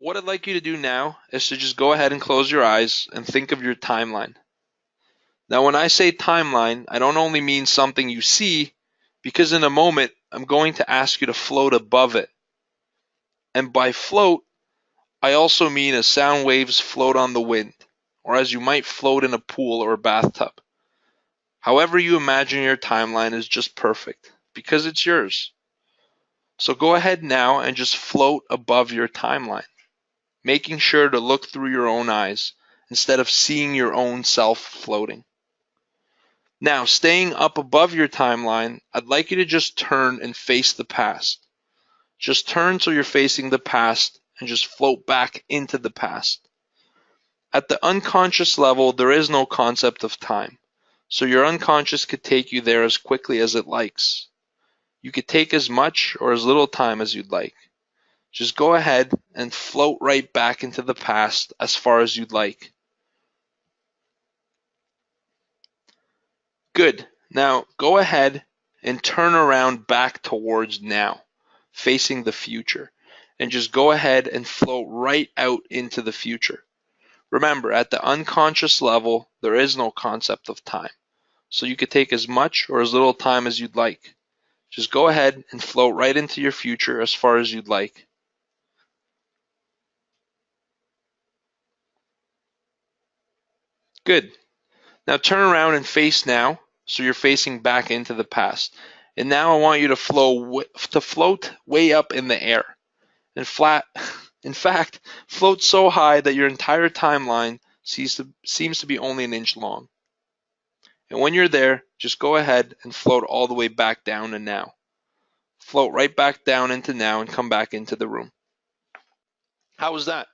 What I'd like you to do now is to just go ahead and close your eyes and think of your timeline. Now, when I say timeline, I don't only mean something you see, because in a moment, I'm going to ask you to float above it. And by float, I also mean as sound waves float on the wind, or as you might float in a pool or a bathtub. However you imagine your timeline is just perfect, because it's yours. So go ahead now and just float above your timeline, making sure to look through your own eyes instead of seeing your own self floating. Now, staying up above your timeline, I'd like you to just turn and face the past. Just turn so you're facing the past and just float back into the past. At the unconscious level, there is no concept of time, so your unconscious could take you there as quickly as it likes. You could take as much or as little time as you'd like. Just go ahead and float right back into the past as far as you'd like. Good. Now go ahead and turn around back towards now, facing the future, and just go ahead and float right out into the future. Remember, at the unconscious level, there is no concept of time, so you could take as much or as little time as you'd like. Just go ahead and float right into your future as far as you'd like. Good. Now turn around and face now, so you're facing back into the past. And now I want you to float way up in the air. And in fact, float so high that your entire timeline seems to be only an inch long. And when you're there, just go ahead and float all the way back down to now. Float right back down into now and come back into the room. How was that?